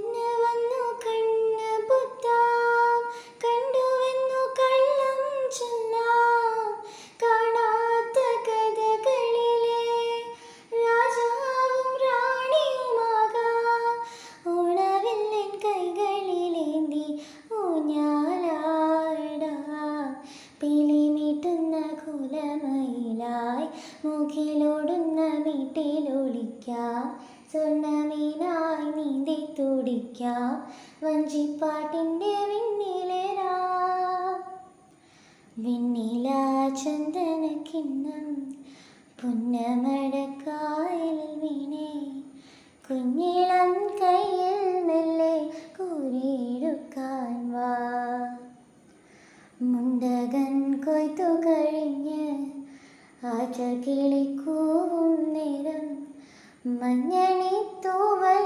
എന്ന് വന്നു കണ്ണ് പൊത്താം, കണ്ടുവെന്നു കള്ളം ചൊല്ലാം. കാണാത്ത കഥകളിലെ രാജാവും റാണിയുമാകാം. ഓണവില്ലൻ കൈകളിലേന്തി ഊഞ്ഞാലാടാം. പിലിമീട്ടുന്ന കുലമയിലായി മുകിലോടുന്ന വീട്ടിലൊളിക്കാം. സ്വർണ്ണമീനായി നീന്തി തുടിക്കാം വഞ്ചിപ്പാട്ടിൻ്റെ വിണ്ണിലേറാം. വെണ്ണില ചന്ദനക്കിണ്ണം പുന്നമടക്കായലിൽ വീണേ, കുഞ്ഞിളം കയ്യിൽ മെല്ലെ കോരിയെടുക്കാൻ വാ. മുണ്ടകൻ കൊയ്ത്തു കഴിഞ്ഞ് ആറ്റക്കിളി കൂവും നേരം മഞ്ഞണി തൂവൽ